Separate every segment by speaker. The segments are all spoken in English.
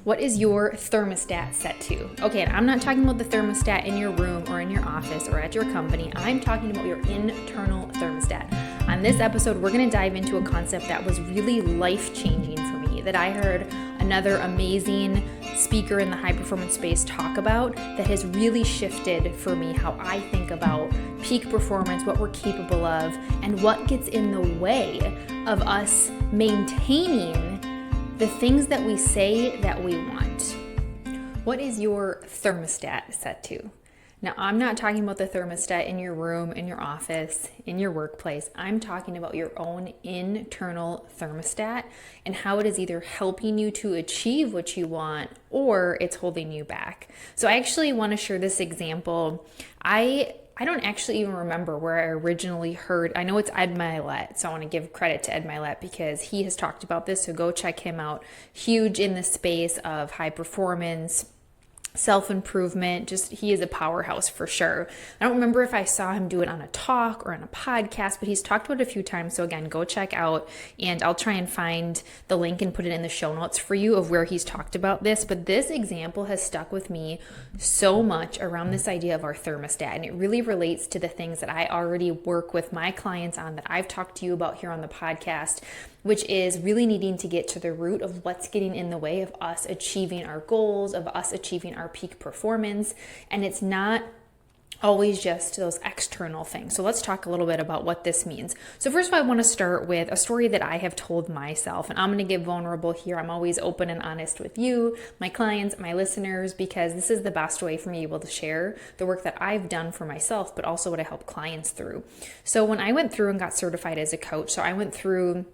Speaker 1: What is your thermostat set to? Okay, and I'm not talking about the thermostat in your room or in your office or at your company. I'm talking about your internal thermostat. On this episode, we're going to dive into a concept that was really life-changing for me, that I heard another amazing speaker in the high performance space talk about, that has really shifted for me how I think about peak performance, what we're capable of, and what gets in the way of us maintaining the things that we say that we want. What is your thermostat set to? Now, I'm not talking about the thermostat in your room, in your office, in your workplace. I'm talking about your own internal thermostat and how it is either helping you to achieve what you want or it's holding you back. So I actually want to share this example. I don't actually even remember where I originally heard. I know it's Ed Mylett, so I want to give credit to Ed Mylett because he has talked about this, so go check him out. Huge in the space of high performance, self-improvement. Just he is a powerhouse for sure. I don't remember if I saw him do it on a talk or on a podcast, but he's talked about it a few times. So again, go check out, and I'll try and find the link and put it in the show notes for you of where he's talked about this. But this example has stuck with me so much around this idea of our thermostat, and it really relates to the things that I already work with my clients on, that I've talked to you about here on the podcast, which is really needing to get to the root of what's getting in the way of us achieving our goals, of us achieving our peak performance. And it's not always just those external things. So let's talk a little bit about what this means. So first of all, I want to start with a story that I have told myself, and I'm going to get vulnerable here. I'm always open and honest with you, my clients, my listeners, because this is the best way for me to be able to share the work that I've done for myself, but also what I help clients through. So when I went through and got certified as a coach, so I went through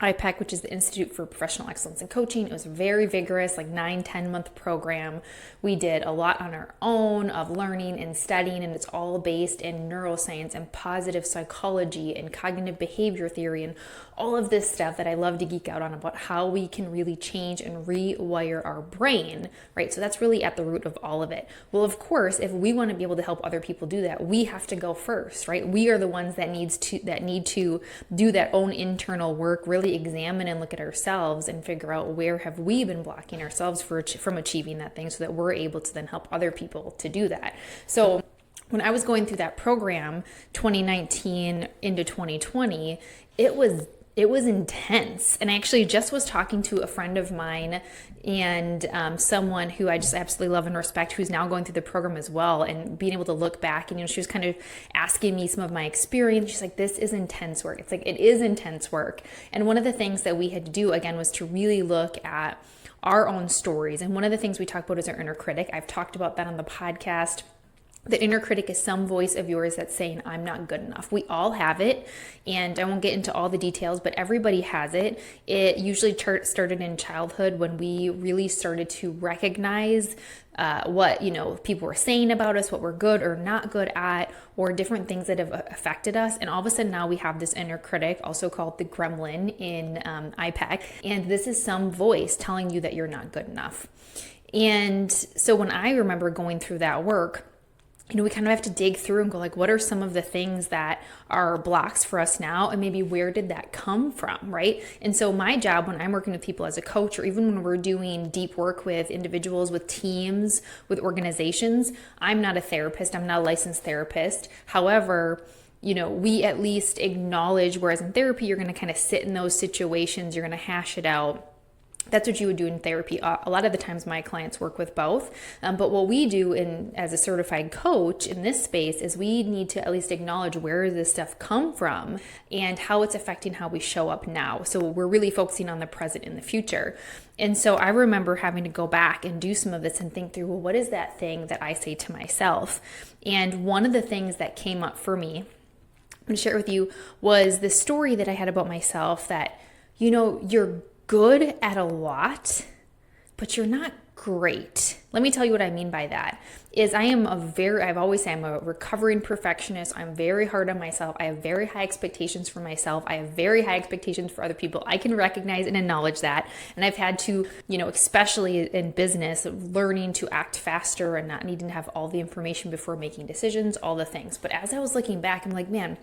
Speaker 1: IPEC, which is the Institute for Professional Excellence in Coaching. It was a very vigorous, like 9-10 month program. We did a lot on our own of learning and studying, and it's all based in neuroscience and positive psychology and cognitive behavior theory and all of this stuff that I love to geek out on about how we can really change and rewire our brain, right? So that's really at the root of all of it. Well, of course, if we want to be able to help other people do that, we have to go first, right? We are the ones that need to do that own internal work, really examine and look at ourselves and figure out where have we been blocking ourselves from achieving that thing, so that we're able to then help other people to do that. So when I was going through that program, 2019 into 2020, it was intense. And I actually just was talking to a friend of mine and someone who I just absolutely love and respect, who's now going through the program as well, and being able to look back, and she was kind of asking me some of my experience. She's like, this is intense work. It's like, it is intense work. And one of the things that we had to do again was to really look at our own stories. And one of the things we talk about is our inner critic. I've talked about that on the podcast. The inner critic is some voice of yours that's saying, I'm not good enough. We all have it, and I won't get into all the details, but everybody has it. It usually started in childhood when we really started to recognize what people were saying about us, what we're good or not good at, or different things that have affected us. And all of a sudden now we have this inner critic, also called the gremlin in IPEC, and this is some voice telling you that you're not good enough. And so when I remember going through that work, we kind of have to dig through and go like, what are some of the things that are blocks for us now? And maybe where did that come from, right? And so my job when I'm working with people as a coach, or even when we're doing deep work with individuals, with teams, with organizations, I'm not a therapist. I'm not a licensed therapist. However, we at least acknowledge, whereas in therapy, you're going to kind of sit in those situations, you're going to hash it out. That's what you would do in therapy. A lot of the times my clients work with both. But what we do as a certified coach in this space is we need to at least acknowledge where this stuff come from and how it's affecting how we show up now. So we're really focusing on the present and the future. And so I remember having to go back and do some of this and think through, well, what is that thing that I say to myself? And one of the things that came up for me, I'm going to share it with you, was the story that I had about myself that, you're good at a lot, but you're not great. Let me tell you what I mean by that. I've always said I'm a recovering perfectionist. I'm very hard on myself. I have very high expectations for myself. I have very high expectations for other people. I can recognize and acknowledge that. And I've had to, especially in business, learning to act faster and not needing to have all the information before making decisions, all the things. But as I was looking back, I'm like, man,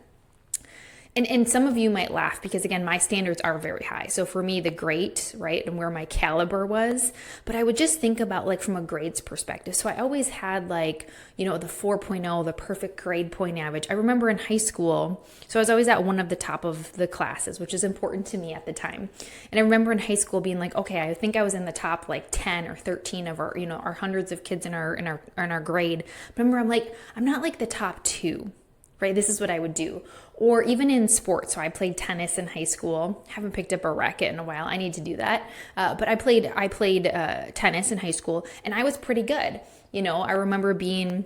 Speaker 1: And some of you might laugh because, again, my standards are very high. So for me, the great, right, and where my caliber was, but I would just think about like from a grades perspective. So I always had like, the 4.0, the perfect grade point average. I remember in high school, so I was always at one of the top of the classes, which is important to me at the time. And I remember in high school being like, okay, I think I was in the top like 10 or 13 of our, our hundreds of kids in our grade. But I remember I'm not like the top 2. Right? This is what I would do. Or even in sports. So I played tennis in high school. Haven't picked up a racket in a while. I need to do that. But I played tennis in high school, and I was pretty good. I remember being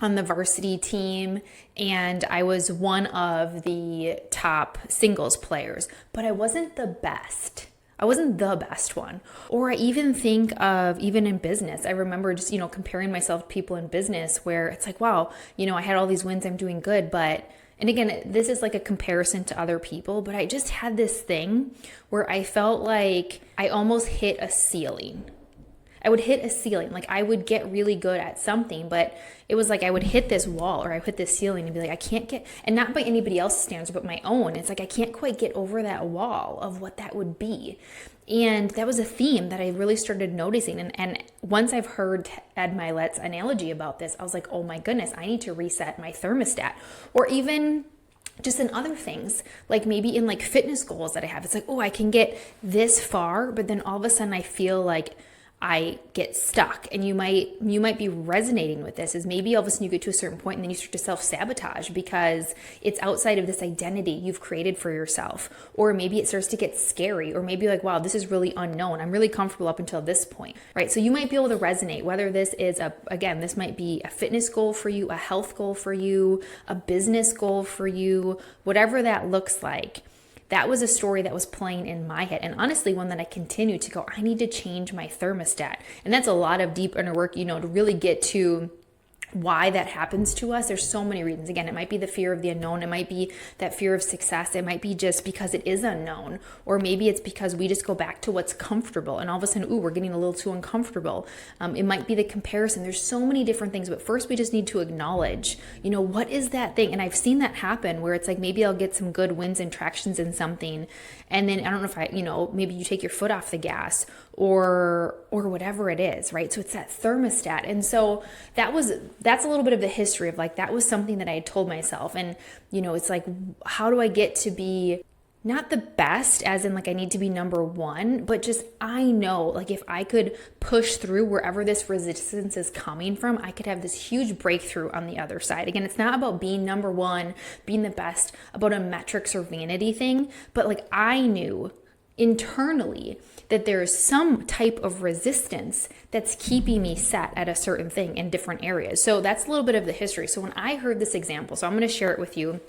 Speaker 1: on the varsity team, and I was one of the top singles players, but I wasn't the best. I wasn't the best one. Or I even think of even in business. I remember just, comparing myself to people in business where it's like, wow, I had all these wins, I'm doing good. But, and again, this is like a comparison to other people, but I just had this thing where I felt like I almost hit a ceiling. I would hit a ceiling. Like I would get really good at something, but it was like I would hit this wall or I would hit this ceiling and be like, I can't get, and not by anybody else's standards, but my own. It's like I can't quite get over that wall of what that would be. And that was a theme that I really started noticing. And once I've heard Ed Milet's analogy about this, I was like, oh my goodness, I need to reset my thermostat. Or even just in other things, like maybe in like fitness goals that I have. It's like, oh, I can get this far, but then all of a sudden I feel like I get stuck. And you might be resonating with this, is maybe all of a sudden you get to a certain point and then you start to self-sabotage because it's outside of this identity you've created for yourself. Or maybe it starts to get scary, or maybe like, wow, this is really unknown. I'm really comfortable up until this point, right? So you might be able to resonate, whether this is this might be a fitness goal for you, a health goal for you, a business goal for you, whatever that looks like. That was a story that was playing in my head, and honestly one that I continue to go, I need to change my thermostat. And that's a lot of deep inner work, to really get to why that happens to us. There's so many reasons. Again, it might be the fear of the unknown. It might be that fear of success. It might be just because it is unknown, or maybe it's because we just go back to what's comfortable and all of a sudden, we're getting a little too uncomfortable. It might be the comparison. There's so many different things, but first we just need to acknowledge, what is that thing? And I've seen that happen where it's like, maybe I'll get some good wins and tractions in something. And then I don't know if maybe you take your foot off the gas or whatever it is, right? So it's that thermostat. And so that's a little bit of the history of like, that was something that I had told myself. And, it's like, how do I get to be not the best as in like I need to be number one, but just I know like if I could push through wherever this resistance is coming from, I could have this huge breakthrough on the other side. Again, it's not about being number one, being the best, about a metrics or vanity thing, but like I knew internally that there is some type of resistance that's keeping me set at a certain thing in different areas. So that's a little bit of the history. So when I heard this example, so I'm going to share it with you.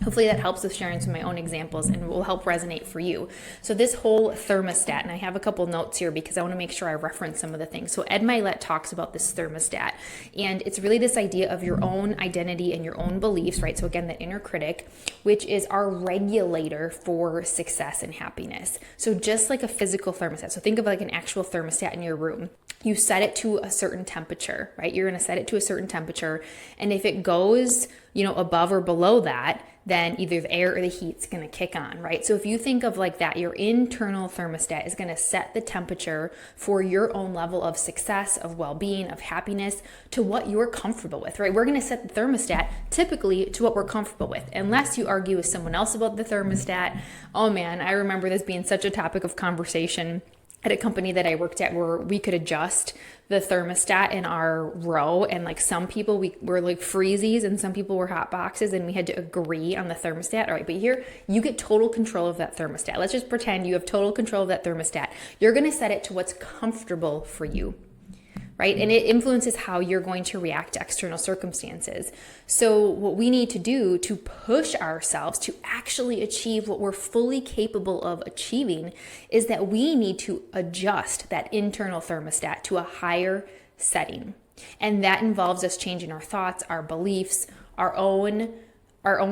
Speaker 1: Hopefully that helps with sharing some of my own examples and will help resonate for you. So this whole thermostat, and I have a couple notes here because I want to make sure I reference some of the things. So Ed Milet talks about this thermostat, and it's really this idea of your own identity and your own beliefs, right? So again, the inner critic, which is our regulator for success and happiness. So just like a physical thermostat, so think of like an actual thermostat in your room. You set it to a certain temperature, right? You're going to set it to a certain temperature. And if it goes, above or below that, then either the air or the heat's going to kick on, right? So if you think of like that, your internal thermostat is going to set the temperature for your own level of success, of well-being, of happiness, to what you're comfortable with, right? We're going to set the thermostat typically to what we're comfortable with, unless you argue with someone else about the thermostat. Oh man, I remember this being such a topic of conversation at a company that I worked at where we could adjust the thermostat in our row, and like some people we were like freezies and some people were hot boxes, and we had to agree on the thermostat. All right, but here you get total control of that thermostat. Let's just pretend you have total control of that thermostat. You're going to set it to what's comfortable for you, right? And it influences how you're going to react to external circumstances. So what we need to do to push ourselves to actually achieve what we're fully capable of achieving is that we need to adjust that internal thermostat to a higher setting. And that involves us changing our thoughts, our beliefs, our own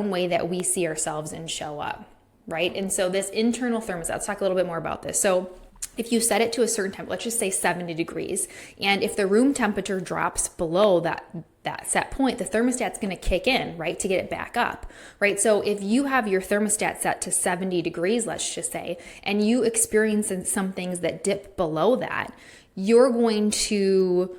Speaker 1: way that we see ourselves and show up, right? And so this internal thermostat, let's talk a little bit more about this. So if you set it to a certain temperature, let's just say 70 degrees, and if the room temperature drops below that set point, the thermostat's going to kick in, right, to get it back up, right? So if you have your thermostat set to 70 degrees, let's just say, and you experience some things that dip below that, your internal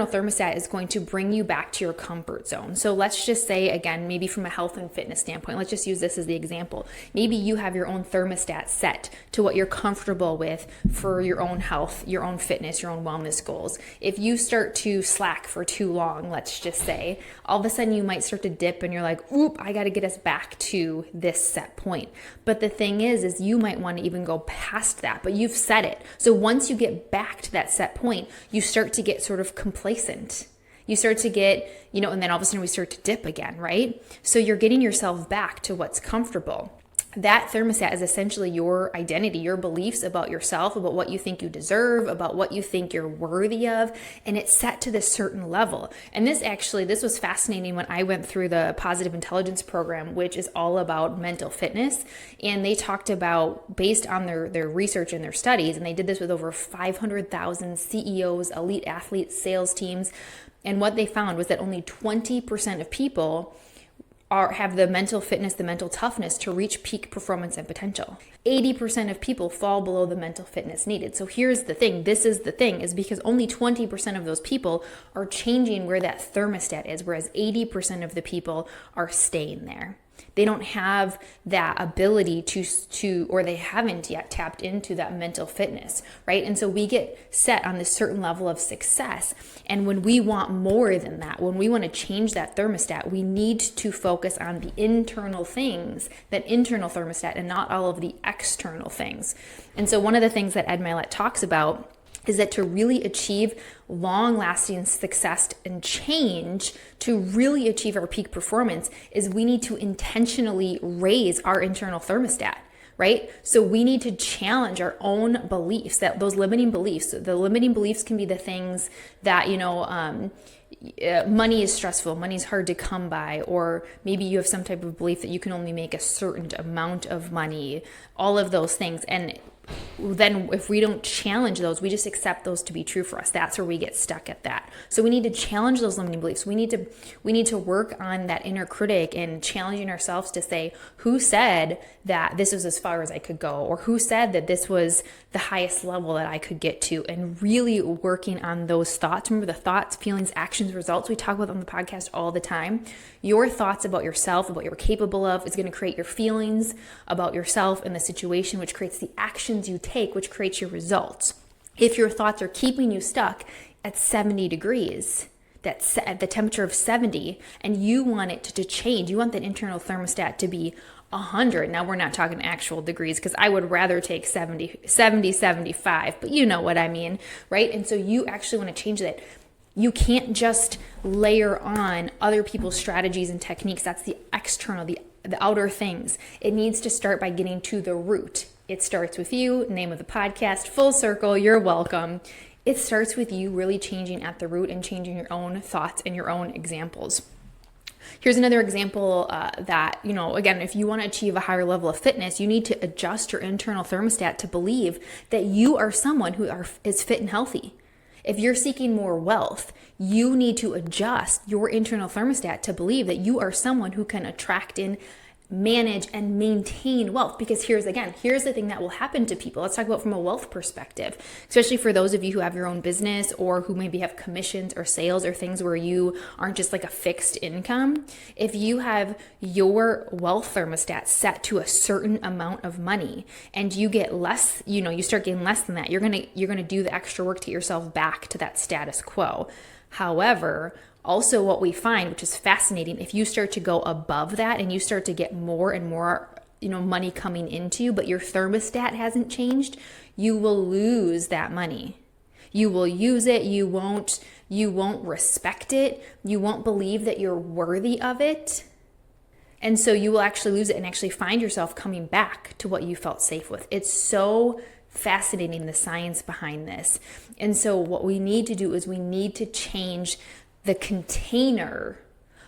Speaker 1: thermostat is going to bring you back to your comfort zone. So let's just say, again, maybe from a health and fitness standpoint, let's just use this as the example. Maybe you have your own thermostat set to what you're comfortable with for your own health, your own fitness, your own wellness goals. If you start to slack for too long, let's just say, all of a sudden you might start to dip and you're like, oop, I got to get us back to this set point. But the thing is you might want to even go past that, but you've set it. So once you get back to that set point, you start to get sort of complacent. You start to get, and then all of a sudden we start to dip again, right? So you're getting yourself back to what's comfortable. That thermostat is essentially your identity, your beliefs about yourself, about what you think you deserve, about what you think you're worthy of, and it's set to this certain level. And this was fascinating when I went through the Positive Intelligence program, which is all about mental fitness. And they talked about, based on their research and their studies, and they did this with over 500,000 CEOs, elite athletes, sales teams, and what they found was that only 20% of people have the mental fitness, the mental toughness to reach peak performance and potential. 80% of people fall below the mental fitness needed. So here's the thing, is because only 20% of those people are changing where that thermostat is, whereas 80% of the people are staying there. They don't have that ability to, or they haven't yet tapped into that mental fitness, right? And so we get set on this certain level of success. And when we want more than that, when we want to change that thermostat, we need to focus on the internal things, that internal thermostat, and not all of the external things. And so one of the things that Ed Mylett talks about is that to really achieve long-lasting success and change, to really achieve our peak performance, is we need to intentionally raise our internal thermostat, right? So we need to challenge our own beliefs, that those limiting beliefs. The limiting beliefs can be the things that, money is stressful, money is hard to come by, or maybe you have some type of belief that you can only make a certain amount of money, all of those things. And then if we don't challenge those, we just accept those to be true for us. That's where we get stuck at that. So we need to challenge those limiting beliefs. We need to work on that inner critic and challenging ourselves to say, who said that this was as far as I could go? Or who said that this was the highest level that I could get to? And really working on those thoughts. Remember, the thoughts, feelings, actions, results we talk about on the podcast all the time. Your thoughts about yourself, about what you're capable of, is going to create your feelings about yourself and the situation, which creates the actions you take, which creates your results. If your thoughts are keeping you stuck at 70 degrees, that's at the temperature of 70, and you want it to change, you want that internal thermostat to be 100. Now, we're not talking actual degrees, because I would rather take 70, 75, but you know what I mean, right? And so you actually want to change that. You can't just layer on other people's strategies and techniques. That's the external, the outer things. It needs to start by getting to the root. It starts with you, name of the podcast, full circle, you're welcome. It starts with you really changing at the root and changing your own thoughts and your own examples. Here's another example that, again, if you want to achieve a higher level of fitness, you need to adjust your internal thermostat to believe that you are someone who is fit and healthy. If you're seeking more wealth, you need to adjust your internal thermostat to believe that you are someone who can attract in, manage, and maintain wealth. Because here's the thing that will happen to people. Let's talk about from a wealth perspective, especially for those of you who have your own business or who maybe have commissions or sales or things where you aren't just like a fixed income. If you have your wealth thermostat set to a certain amount of money and you get less, you start getting less than that, you're going to do the extra work to get yourself back to that status quo. However, also what we find, which is fascinating, if you start to go above that and you start to get more and more, money coming into you, but your thermostat hasn't changed, you will lose that money. You will use it. You won't respect it. You won't believe that you're worthy of it. And so you will actually lose it and actually find yourself coming back to what you felt safe with. It's so fascinating, the science behind this. And so what we need to do is we need to change the container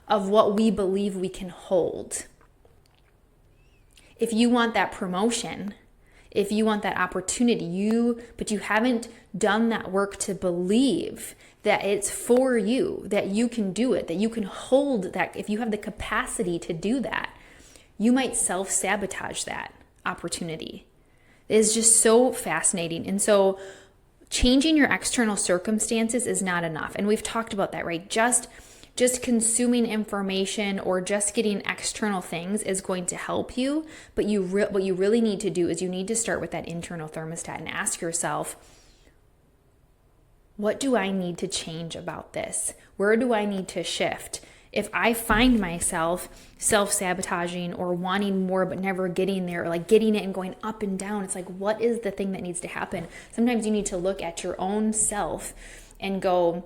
Speaker 1: of what we believe we can hold. If you want that promotion if you want that opportunity, but you haven't done that work to believe that it's for you, that you can do it, that you can hold that. If you have the capacity to do that, you might self-sabotage that opportunity. It is just so fascinating. And so changing your external circumstances is not enough. And we've talked about that, right? Just consuming information or just getting external things is going to help you. But what you really need to do is you need to start with that internal thermostat and ask yourself, what do I need to change about this? Where do I need to shift? If I find myself self-sabotaging or wanting more but never getting there, or like getting it and going up and down, it's like, what is the thing that needs to happen? Sometimes you need to look at your own self and go,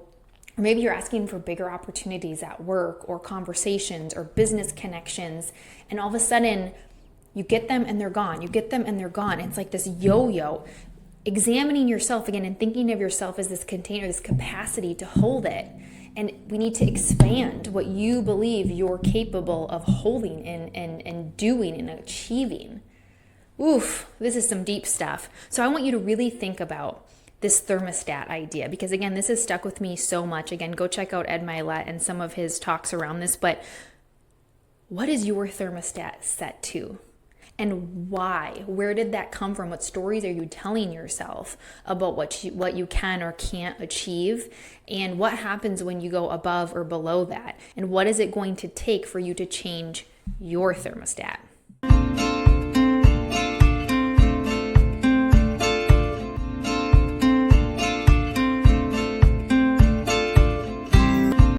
Speaker 1: or maybe you're asking for bigger opportunities at work or conversations or business connections, and all of a sudden you get them and they're gone. You get them and they're gone. It's like this yo-yo. Examining yourself again and thinking of yourself as this container, this capacity to hold it. And we need to expand what you believe you're capable of holding and doing and achieving. Oof, this is some deep stuff. So I want you to really think about this thermostat idea, because again, this has stuck with me so much. Again, go check out Ed Milet and some of his talks around this. But what is your thermostat set to? And why? Where did that come from? What stories are you telling yourself about what you can or can't achieve? And what happens when you go above or below that? And what is it going to take for you to change your thermostat?